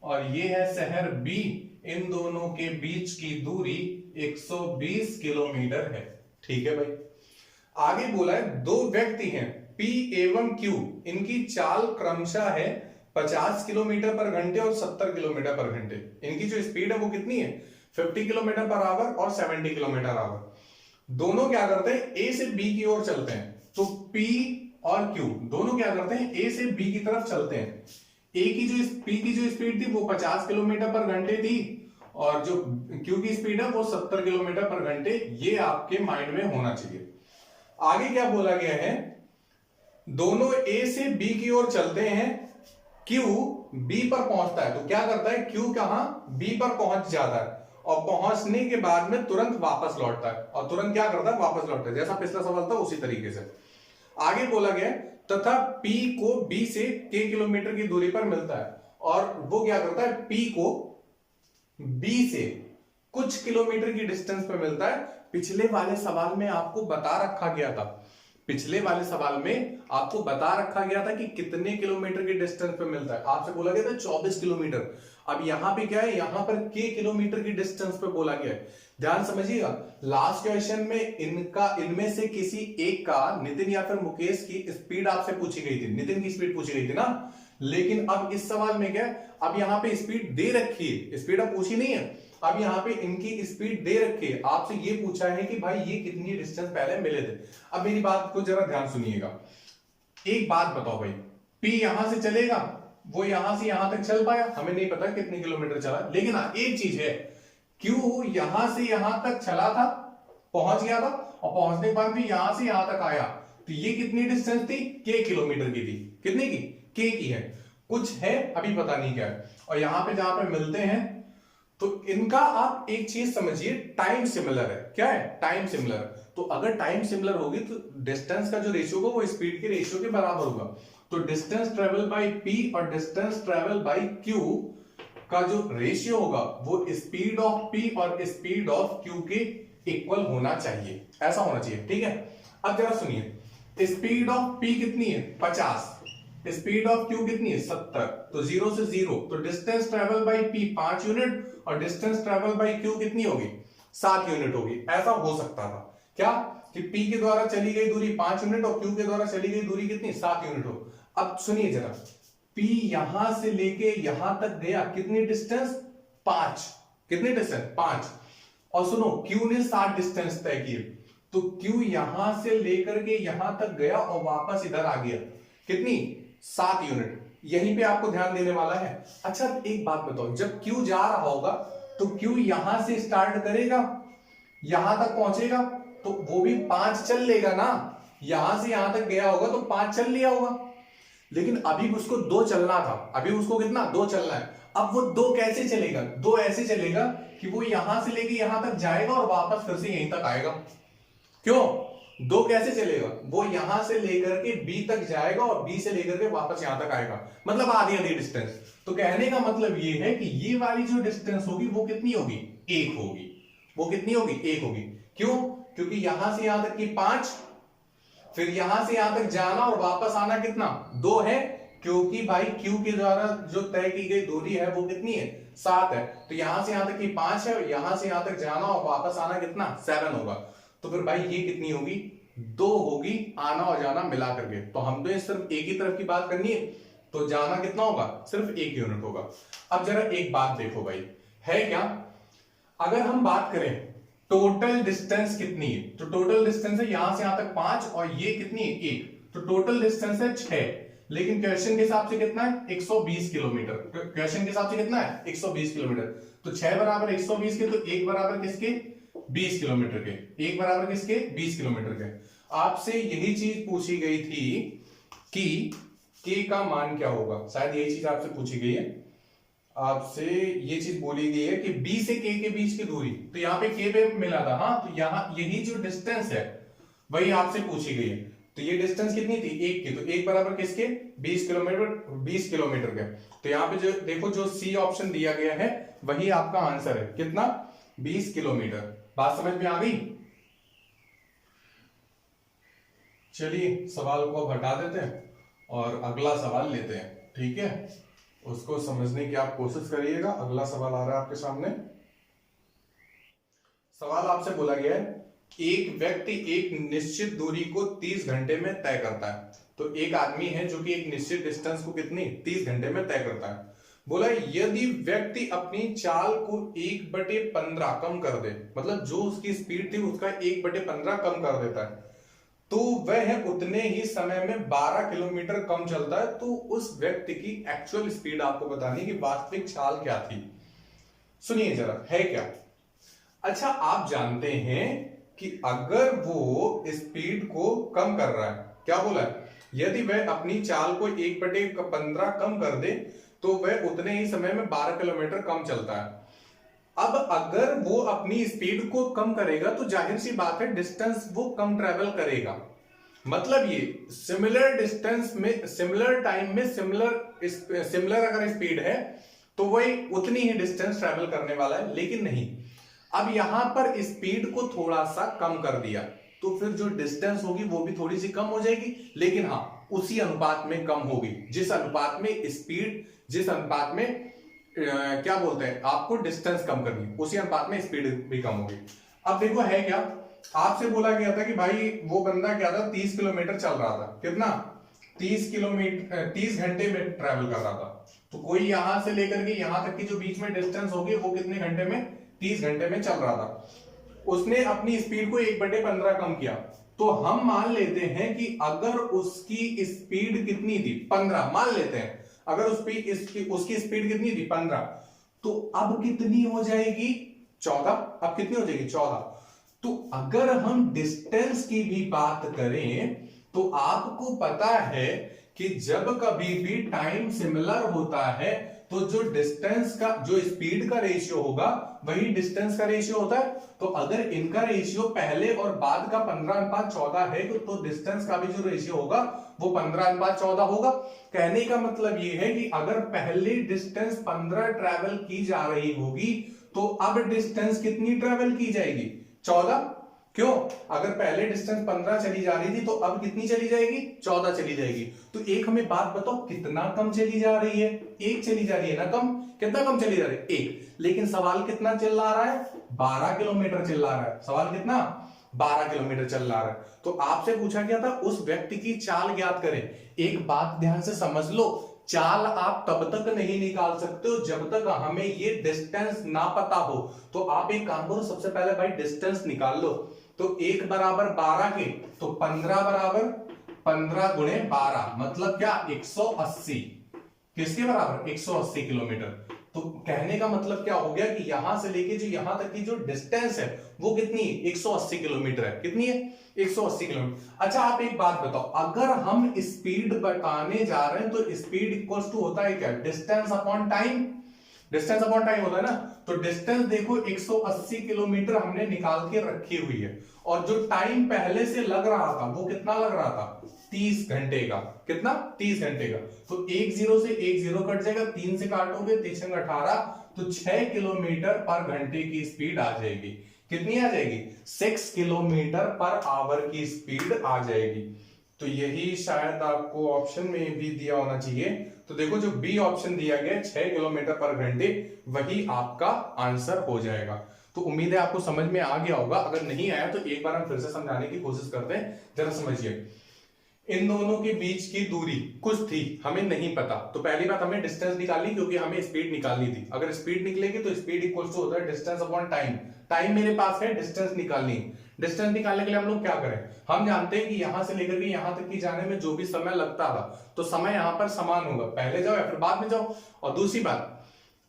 और ये है शहर बी, इन दोनों के बीच की दूरी 120 किलोमीटर है। ठीक है भाई। आगे बोला है दो व्यक्ति हैं P एवं Q, इनकी चाल क्रमशः है 50 किलोमीटर पर घंटे और 70 किलोमीटर पर घंटे। इनकी जो स्पीड है वो कितनी है? 50 किलोमीटर पर आवर और 70 किलोमीटर आवर। दोनों क्या करते हैं? A से B की ओर चलते हैं। तो P और Q दोनों क्या करते हैं? A से B की तरफ चलते हैं। P की जो स्पीड थी वो 50 किलोमीटर पर घंटे थी और जो Q की स्पीड है वो 70 किलोमीटर पर घंटे। ये आपके माइंड में होना चाहिए। आगे क्या बोला गया है? दोनों A से B की ओर चलते हैं, Q B पर पहुंचता है। तो क्या करता है? Q कहां? B पर पहुंच जाता है और पहुंचने के बाद में तुरंत वापस लौटता है। और तुरंत क्या करता है? वापस लौटता है। जैसा पिछला सवाल था उसी तरीके से। आगे बोला गया तथा P को B से K किलोमीटर की दूरी पर मिलता है और वो क्या करता है? P को B से कुछ किलोमीटर की डिस्टेंस पे मिलता है। पिछले वाले सवाल में आपको बता रखा गया था, पिछले वाले सवाल में आपको बता रखा गया था कि कितने किलोमीटर की डिस्टेंस पे मिलता है। आपसे बोला गया था 24 किलोमीटर। अब यहां पे क्या है? यहां पर K किलोमीटर की डिस्टेंस पे बोला गया है। ध्यान समझिएगा, लास्ट क्वेश्चन में इनमें से किसी एक का, नितिन या फिर मुकेश की स्पीड आपसे पूछी गई थी, नितिन की स्पीड पूछी गई थी ना। लेकिन अब इस सवाल में क्या है? अब यहां पे स्पीड दे रखी है, स्पीड अब पूछी नहीं है। अब यहां पे इनकी स्पीड दे रखी है, आपसे ये पूछा है कि भाई ये कितनी डिस्टेंस पहले मिले थे। अब मेरी बात को जरा ध्यान सुनिएगा। एक बात बताओ भाई, P यहां से चलेगा, वो यहां से यहां तक चल पाया? हमें नहीं पता कितने किलोमीटर चला। लेकिन हाँ एक चीज है, Q यहां से यहां तक चला था, पहुंच गया था और पहुंचने के बाद भी यहां से यहां तक आया। तो ये कितनी डिस्टेंस थी? K किलोमीटर की थी। कितने की? K की है। कुछ है अभी पता नहीं क्या है, और यहां पे जहां पे मिलते हैं तो इनका आप एक चीज समझिए, टाइम सिमिलर है। क्या है? Time similar. तो अगर टाइम सिमिलर होगी तो डिस्टेंस का जो रेशियो होगा वो स्पीड के रेशियो के बराबर होगा। तो डिस्टेंस ट्रेवल बाय पी और डिस्टेंस ट्रेवल बाय क्यू का जो रेशियो होगा वो स्पीड ऑफ पी और स्पीड ऑफ क्यू के इक्वल होना चाहिए, ऐसा होना चाहिए। ठीक है, अब जरा सुनिए, स्पीड ऑफ पी कितनी है? 50। स्पीड ऑफ क्यू कितनी है? 70। तो 0 से 0, तो distance travel by P 5 unit और डिस्टेंस ट्रेवल बाय क्यू कितनी होगी? 7 यूनिट होगी। ऐसा हो सकता था क्या कि पी के द्वारा चली गई दूरी 5 यूनिट और क्यू के द्वारा चली गई दूरी कितनी? 7 यूनिट हो। अब सुनिए जरा, पी यहां से लेके यहां तक गया, कितनी डिस्टेंस? 5। कितनी डिस्टेंस? 5। और सुनो, क्यू ने 7 डिस्टेंस तय किए, तो क्यू यहां से लेकर के यहां तक गया और वापस इधर आ गया, कितनी? 7 यूनिट। यहीं पे आपको ध्यान देने वाला है। अच्छा एक बात बताओ, जब क्यू जा रहा होगा तो क्यू यहां से स्टार्ट करेगा, यहां तक पहुंचेगा, तो वो भी 5 चल लेगा ना। यहां से यहां तक गया होगा तो 5 चल लिया होगा, लेकिन अभी उसको 2 चलना था। अभी उसको कितना? 2 चलना है। अब वो 2 कैसे चलेगा? 2 ऐसे चलेगा कि वो यहां से लेके यहां तक जाएगा और वापस फिर से यहीं तक आएगा। क्यों? 2 कैसे चलेगा? वो यहां से लेकर के बी तक जाएगा और बी से लेकर के वापस यहां तक आएगा, मतलब आधी आधी डिस्टेंस। तो कहने का मतलब ये है कि ये वाली जो डिस्टेंस होगी वो कितनी होगी? 1 होगी। वो कितनी होगी? 1 होगी। क्यों? क्योंकि यहां से यहां तक की 5, फिर यहां से यहां तक जाना और वापस आना कितना? 2 है, क्योंकि भाई क्यू के द्वारा जो तय की गई दूरी है वो कितनी है? 7 है। तो यहां से यहां तक की 5 है और यहां से यहां तक जाना और वापस आना कितना? 7 होगा। तो फिर भाई ये कितनी होगी? 2 होगी, आना और जाना मिला करके। तो हम तो सिर्फ एक ही तरफ की बात करनी है, तो जाना कितना होगा? सिर्फ 1 यूनिट होगा। अब जरा एक बात देखो भाई, है क्या, अगर हम बात करें टोटल डिस्टेंस कितनी है, तो टोटल डिस्टेंस है यहां से यहां तक 5 और ये कितनी है? 1। तो टोटल डिस्टेंस है 6, लेकिन क्वेश्चन के हिसाब से कितना है? 120 किलोमीटर। क्वेश्चन के हिसाब से कितना है? 120 किलोमीटर। तो 6 बराबर 120 के, तो 1 बराबर किसके? 20 किलोमीटर के। 1 बराबर किसके? 20 किलोमीटर के। आपसे यही चीज पूछी गई थी कि के का मान क्या होगा, शायद यही चीज आपसे पूछी गई है। आपसे ये चीज बोली गई है कि बी से के बीच की दूरी, तो यहाँ पे के पे मिला था, हाँ, तो यहाँ यही जो डिस्टेंस है वही आपसे पूछी गई है। तो ये डिस्टेंस कितनी थी? 1 की। तो 1 बराबर किसके? 20 किलोमीटर। 20 किलोमीटर के। तो यहाँ पे जो देखो, जो सी ऑप्शन दिया गया है वही आपका आंसर है। कितना? 20 किलोमीटर। बात समझ में आ गई? चलिए सवाल को अब हटा देते हैं और अगला सवाल लेते हैं। ठीक है, उसको समझने की आप कोशिश करिएगा। अगला सवाल आ रहा है आपके सामने। सवाल आपसे बोला गया है, एक व्यक्ति एक निश्चित दूरी को 30 घंटे में तय करता है। तो एक आदमी है जो कि एक निश्चित डिस्टेंस को कितनी 30 घंटे में तय करता है। बोला यदि व्यक्ति अपनी चाल को 1/15 कम कर दे, मतलब जो उसकी स्पीड थी उसका 1/15 कम कर देता है, तो वह उतने ही समय में 12 किलोमीटर कम चलता है। तो उस व्यक्ति की एक्चुअल स्पीड आपको बतानी कि वास्तविक चाल क्या थी। सुनिए जरा, है क्या? अच्छा, आप जानते हैं कि अगर वो स्पीड को कम कर रहा है, क्या बोला है? यदि वह अपनी चाल को 1/15 कम कर दे तो वह उतने ही समय में 12 किलोमीटर कम चलता है। अब अगर वो अपनी स्पीड को कम करेगा तो जाहिर सी बात है डिस्टेंस वो कम ट्रेवल करेगा। मतलब ये सिमिलर डिस्टेंस में, सिमिलर टाइम में, सिमिलर अगर स्पीड है तो वही उतनी ही डिस्टेंस ट्रेवल करने वाला है। लेकिन नहीं, अब यहां पर स्पीड को थोड़ा सा कम कर दिया तो फिर जो डिस्टेंस होगी वो भी थोड़ी सी कम हो जाएगी, लेकिन हाँ उसी अनुपात में कम होगी जिस अनुपात में स्पीड, जिस अनुपात में क्या बोलते हैं, आपको डिस्टेंस कम करनी, उसी अनुपात में स्पीड भी कम होगी। अब देखो, है क्या, आपसे बोला गया था कि भाई वो बंदा क्या था, 30 किलोमीटर चल रहा था। कितना? 30 किलोमीटर 30 घंटे में ट्रेवल कर रहा था। तो कोई यहां से लेकर के यहां तक की जो बीच में डिस्टेंस होगी वो कितने घंटे में? 30 घंटे में चल रहा था। उसने अपनी स्पीड को 1/15 कम किया। तो हम मान लेते हैं कि अगर उसकी स्पीड कितनी थी? 15 मान लेते हैं। अगर उसकी स्पीड कितनी थी? 15। तो अब कितनी हो जाएगी? 14। अब कितनी हो जाएगी? 14। तो अगर हम डिस्टेंस की भी बात करें तो आपको पता है कि जब कभी भी टाइम सिमिलर होता है तो जो डिस्टेंस का, जो स्पीड का रेशियो होगा वही डिस्टेंस का रेशियो होता है। तो अगर इनका रेशियो पहले और बाद का 15:14 है तो डिस्टेंस का भी जो रेशियो होगा वो 15:14 होगा। कहने का मतलब ये है कि अगर पहले डिस्टेंस 15 ट्रेवल की जा रही होगी तो अब डिस्टेंस कितनी ट्रेवल की जाएगी? 14। क्यों? अगर पहले डिस्टेंस 15 चली जा रही थी तो अब कितनी चली जाएगी? 14 चली जाएगी। तो एक हमें बात बताओ, कितना कम चली जा रही है? एक चली जा रही है ना कम। कितना कम चली जा रही है? एक। लेकिन सवाल कितना चल रहा है? 12 किलोमीटर चल रहा है। सवाल कितना? 12 किलोमीटर चल रहा है। तो आपसे पूछा गया था उस व्यक्ति की चाल ज्ञात करें। एक बात ध्यान से समझ लो, चाल आप तब तक नहीं निकाल सकते हो जब तक हमें ये डिस्टेंस ना पता हो। तो आप एक काम करो, सबसे पहले भाई डिस्टेंस निकाल लो। तो 1 बराबर 12 के, तो 15 बराबर 15 गुणे 12 मतलब क्या? 180। किसके बराबर? 180 किलोमीटर। तो कहने का मतलब क्या हो गया कि यहां से लेके जो यहां तक की जो डिस्टेंस है वो कितनी है? 180 किलोमीटर है। कितनी है? 180 किलोमीटर। अच्छा आप एक बात बताओ, अगर हम स्पीड बताने जा रहे हैं तो स्पीड इक्वल्स टू होता है क्या? Distance upon time. Distance upon time होता है ना। तो डिस्टेंस देखो 180 किलोमीटर हमने निकाल के रखी हुई है और जो टाइम पहले से लग रहा था वो कितना लग रहा था? 30 घंटे का। कितना? 30 घंटे का। तो 1 0 से 1 0 कट जाएगा, 3 से काटोगे 3 18, तो 6 किलोमीटर पर घंटे की स्पीड आ जाएगी। कितनी आ जाएगी? 6 किलोमीटर पर आवर की स्पीड आ जाएगी। तो यही शायद आपको ऑप्शन में भी दिया होना चाहिए। तो देखो जो बी ऑप्शन दिया गया 6 किलोमीटर पर घंटे, वही आपका आंसर हो जाएगा। तो उम्मीद है आपको समझ में आ गया होगा। अगर नहीं आया तो एक बार हम फिर से समझाने की कोशिश करते हैं, जरा समझिए। इन दोनों के बीच की दूरी कुछ थी, हमें नहीं पता। तो पहली बात हमें डिस्टेंस निकालनी, क्योंकि हमें स्पीड निकालनी थी। अगर स्पीड निकलेगी तो स्पीड इक्वल टू होता है डिस्टेंस अपॉन टाइम। टाइम मेरे पास है, डिस्टेंस निकालनी। डिस्टेंस निकालने के लिए हम लोग क्या करें? हम जानते हैं कि यहां से लेकर के यहां तक की जाने में जो भी समय लगता था तो समय यहां पर समान होगा, पहले जाओ या फिर बाद में जाओ। और दूसरी बात,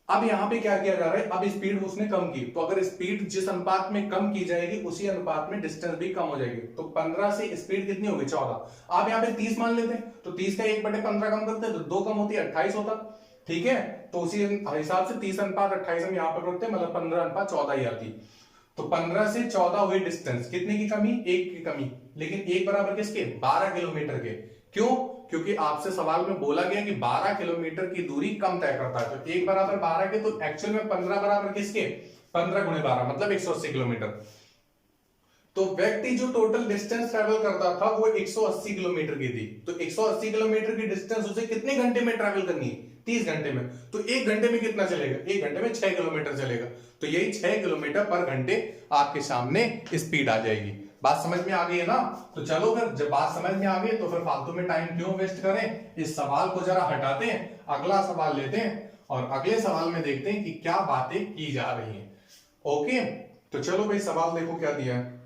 अब यहां पे क्या किया जा रहा है? अब स्पीड उसने कम की, तो अगर स्पीड जिस अनुपात में कम की जाएगी उसी अनुपात में डिस्टेंस भी कम हो जाएगी। तो 15 से स्पीड कितनी होगी? 14। आप यहां पे 30 मान लेते हैं, तो 30 का 1/15 कम करते हैं तो 2 कम होती है, 28 होता। ठीक है, तो उसी हिसाब से 30:28 हम यहां पर रखते हैं, मतलब 15:14 ही आती। तो 15 से 14 हुई डिस्टेंस, कितने की कमी? 1 की कमी। लेकिन 1 बराबर किसके? 12 किलोमीटर के। क्यों? क्योंकि आपसे सवाल में बोला गया कि 12 किलोमीटर की दूरी कम तय करता है। तो 1 बराबर 12 के, तो एक्चुअल में 15 बराबर किसके? 15 गुणे 12 मतलब 180 किलोमीटर। तो व्यक्ति जो टोटल डिस्टेंस ट्रेवल करता था वो 180 किलोमीटर की थी। तो 180 किलोमीटर की डिस्टेंस उसे कितने घंटे में ट्रेवल करनी है? 30 घंटे में। तो 1 घंटे में कितना चलेगा? 1 घंटे में 6 किलोमीटर चलेगा। तो यही 6 किलोमीटर पर घंटे आपके सामने स्पीड आ जाएगी। बात समझ में आ गई है ना? तो चलो फिर, जब बात समझ में आ गई तो फिर फालतू में टाइम क्यों वेस्ट करें? इस सवाल को जरा हटाते हैं, अगला सवाल लेते हैं और अगले सवाल में देखते हैं कि क्या बातें की जा रही हैं। ओके, तो चलो भाई सवाल देखो क्या दिया है।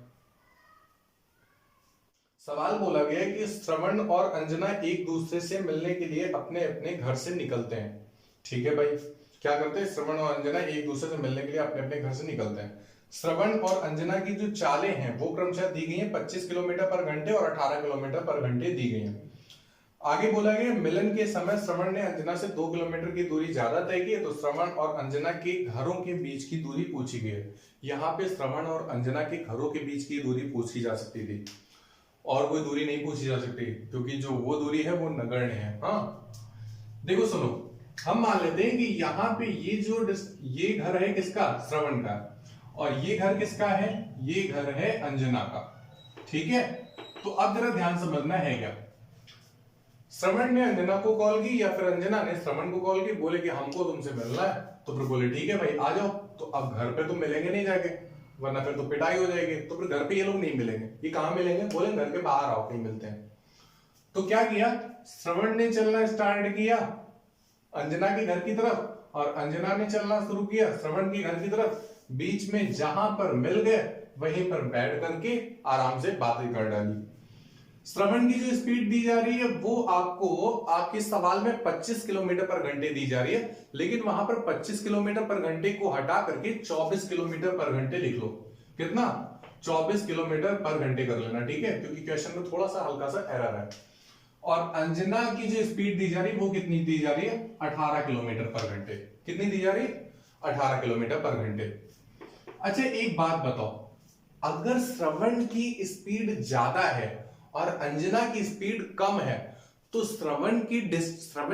सवाल बोला गया है कि श्रवण और अंजना एक दूसरे से मिलने के लिए अपने अपने घर से निकलते हैं। ठीक है भाई, क्या करते हैं? श्रवण और अंजना एक दूसरे से मिलने के लिए अपने अपने घर से निकलते हैं। श्रवण और अंजना की जो चालें हैं वो क्रमशः दी गई हैं 25 किलोमीटर पर घंटे और 18 किलोमीटर पर घंटे दी गई हैं। आगे बोला गया मिलन के समय श्रवण ने अंजना से 2 किलोमीटर की दूरी ज्यादा तय की है, तो श्रवण और अंजना के घरों के बीच की दूरी पूछी गई है। यहाँ पे श्रवण और अंजना के घरों के बीच की दूरी पूछी जा सकती थी और कोई दूरी नहीं पूछी जा सकती, क्योंकि जो वो दूरी है वो नगण्य है। हाँ देखो सुनो, हम मान लेते हैं कि यहाँ पे ये घर है किसका? श्रवण का। और ये घर किसका है? ये घर है अंजना का। ठीक है, तो अब जरा ध्यान समझना है क्या, श्रवण ने अंजना को कॉल की या फिर अंजना ने श्रवण को कॉल की, बोले कि हमको तुमसे मिलना है, तो फिर बोले ठीक है भाई आ जाओ। तो अब घर पे तो मिलेंगे नहीं जाके, वरना फिर तो पिटाई हो जाएगी। तो फिर घर पे ये लोग नहीं मिलेंगे, ये कहां मिलेंगे? बोले घर के बाहर आओ, कहीं मिलते हैं। तो क्या किया? श्रवण ने चलना स्टार्ट किया अंजना के घर की तरफ और अंजना ने चलना शुरू किया श्रवण के घर की तरफ। बीच में जहां पर मिल गए वहीं पर बैठ करके आराम से बातें कर डाली। श्रवण की जो स्पीड दी जा रही है वो आपको आपके सवाल में 25 किलोमीटर पर घंटे दी जा रही है, लेकिन वहां पर 25 किलोमीटर पर घंटे को हटा करके 24 किलोमीटर पर घंटे लिख लो। कितना? 24 किलोमीटर पर घंटे कर लेना, ठीक है, क्योंकि क्वेश्चन में थोड़ा सा हल्का सा एरर है। और अंजना की जो स्पीड दी जा रही है वो कितनी दी जा रही है, 18 किलोमीटर पर घंटे। कितनी दी जा रही है, 18 किलोमीटर पर घंटे। अच्छा एक बात बताओ, अगर श्रवण की स्पीड ज्यादा है और अंजना की स्पीड कम है तो श्रवण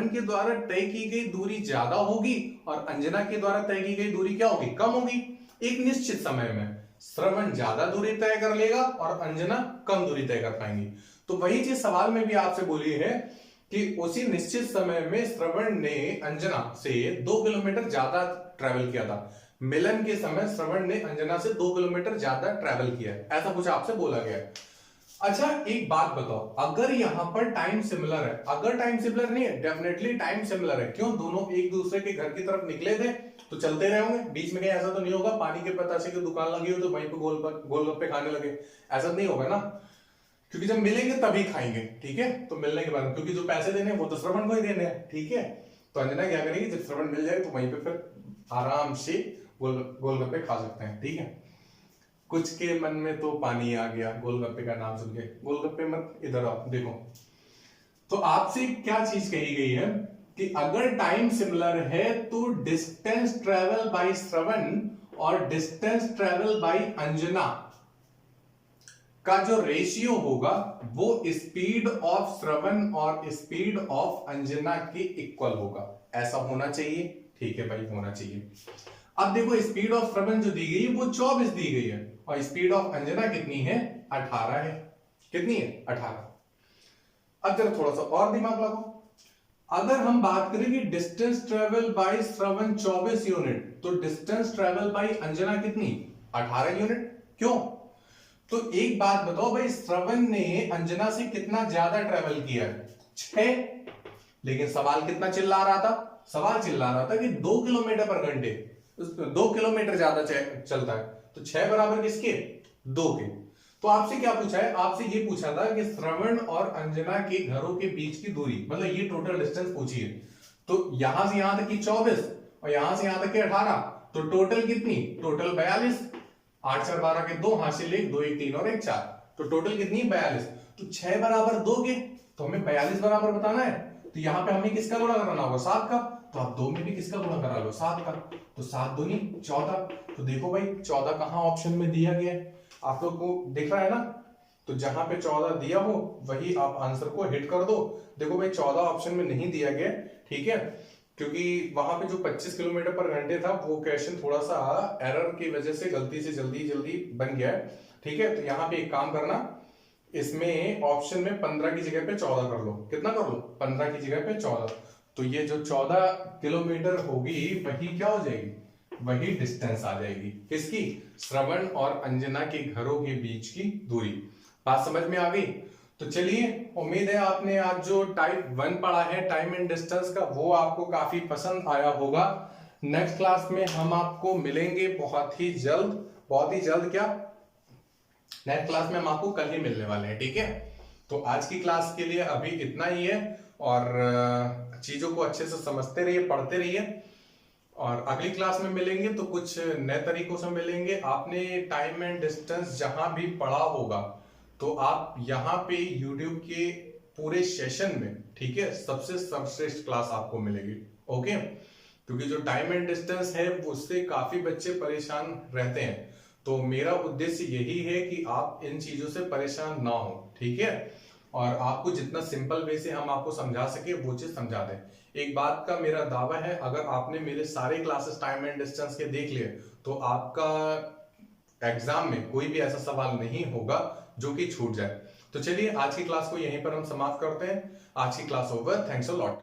के द्वारा तय की गई दूरी ज्यादा होगी और अंजना के द्वारा तय की गई दूरी क्या होगी, कम होगी। एक निश्चित समय में श्रवण ज्यादा दूरी तय कर लेगा और अंजना कम दूरी तय कर पाएंगी। तो वही चीज सवाल में भी आपसे बोली है कि उसी निश्चित समय में श्रवण ने अंजना से 2 किलोमीटर ज्यादा ट्रेवल किया था। मिलन के समय श्रवण ने अंजना से 2 किलोमीटर ज्यादा ट्रेवल किया है, ऐसा कुछ आपसे बोला गया है। अच्छा एक बात बताओ, अगर यहां पर टाइम सिमिलर है, अगर टाइम सिमिलर नहीं है, डेफिनेटली टाइम सिमिलर है। क्यों, दोनों एक दूसरे के घर की तरफ निकले थे तो चलते रहे होंगे, बीच में कहीं ऐसा तो नहीं होगा पानी के पतासे की दुकान लगी हो तो वहीं पे गोलगप्पे खाने लगे, ऐसा नहीं होगा ना। क्योंकि जब मिलेंगे तभी खाएंगे, ठीक है। तो मिलने के बाद क्योंकि जो पैसे देने वो तो श्रवण को ही देने हैं, ठीक है। तो अंजना क्या करेगी, जब श्रवण मिल जाए तो वहीं पे फिर आराम से गोलगप्पे खा सकते हैं, ठीक है। कुछ के मन में तो पानी आ गया गोलगप्पे का नाम सुन के, गोलगप्पे मत इधर आओ देखो। तो आपसे क्या चीज कही गई है कि अगर टाइम सिमिलर है तो डिस्टेंस ट्रेवल बाय श्रवण और डिस्टेंस ट्रेवल बाय अंजना का जो रेशियो होगा वो स्पीड ऑफ श्रवण और स्पीड ऑफ अंजना के इक्वल होगा। ऐसा होना चाहिए, ठीक है भाई, होना चाहिए। अब देखो स्पीड ऑफ श्रवण जो दी गई है वो 24 दी गई है और स्पीड ऑफ अंजना कितनी है, 18 है। कितनी है, 18। अब जरा थोड़ा सा और दिमाग लगाओ, अगर हम बात करें कि डिस्टेंस ट्रेवल बाय श्रवण 24 यूनिट तो डिस्टेंस ट्रेवल बाय अंजना कितनी, 18 यूनिट। क्यों, तो एक बात बताओ भाई, श्रवण ने अंजना से कितना ज्यादा ट्रेवल किया है, 6। लेकिन सवाल कितना चिल्ला रहा था, सवाल चिल्ला रहा था कि 2 किलोमीटर पर घंटे, 2 किलोमीटर ज्यादा चलता है। तो 6 बराबर किसके, 2 के। तो आपसे क्या पूछा है, आपसे ये पूछा था कि श्रवण और अंजना के घरों के बीच की दूरी, मतलब ये टोटल डिस्टेंस पूछी है। तो यहां से यहां तक की 24 और यहां से यहां तक की 18, तो टोटल कितनी, टोटल 42। 8 4 12 के 2, हाथ से ले 2 1 3 और 1 4, तो टोटल कितनी, 42। तो 6 बराबर 2 के, तो हमें 42 बराबर बताना है। तो यहां पे हमें किसका गुणा कराना होगा, 7 का। तो आप 2 में भी किसका गुणा करा लो, 7 का। तो 7 दूनी 14। तो देखो भाई 14 कहां ऑप्शन में दिया गया है, आप लोग को दिख रहा है ना। तो जहां पे 14 दिया हो वही आप आंसर को हिट कर दो। देखो भाई 14 ऑप्शन में नहीं दिया गया, ठीक है, क्योंकि वहां पे जो 25 किलोमीटर पर घंटे था वो क्वेश्चन थोड़ा सा एरर की वजह से गलती से जल्दी बन गया है, ठीक है। तो यहाँ पे एक काम करना, इसमें ऑप्शन में 15 की जगह पे 14 कर लो। कितना कर लो, 15 की जगह पे 14। तो ये जो 14 किलोमीटर होगी वही क्या हो जाएगी, वही डिस्टेंस आ जाएगी किसकी, श्रवण और अंजना के घरों के बीच की दूरी। बात समझ में आ गई। तो चलिए, उम्मीद है आपने आज जो टाइप 1 पढ़ा है टाइम एंड डिस्टेंस का वो आपको काफी पसंद आया होगा। नेक्स्ट क्लास में हम आपको मिलेंगे बहुत ही जल्द क्या, नेक्स्ट क्लास में हम आपको कल ही मिलने वाले हैं, ठीक है। तो आज की क्लास के लिए अभी इतना ही है और चीजों को अच्छे से समझते रहिए, पढ़ते रहिए और अगली क्लास में मिलेंगे तो कुछ नए तरीकों से मिलेंगे। आपने टाइम एंड डिस्टेंस जहां भी पढ़ा होगा तो आप यहाँ पे YouTube के पूरे सेशन में, ठीक है, सबसे सर्वश्रेष्ठ क्लास आपको मिलेगी, ओके। क्योंकि जो टाइम एंड डिस्टेंस है उससे काफी बच्चे परेशान रहते हैं, तो मेरा उद्देश्य यही है कि आप इन चीजों से परेशान ना हो, ठीक है, और आपको जितना सिंपल वे से हम आपको समझा सके वो चीज समझा दें। एक बात का मेरा दावा है, अगर आपने मेरे सारे क्लासेस टाइम एंड डिस्टेंस के देख लिए तो आपका एग्जाम में कोई भी ऐसा सवाल नहीं होगा जो कि छूट जाए। तो चलिए आज की क्लास को यहीं पर हम समाप्त करते हैं। आज की class over, thanks a lot.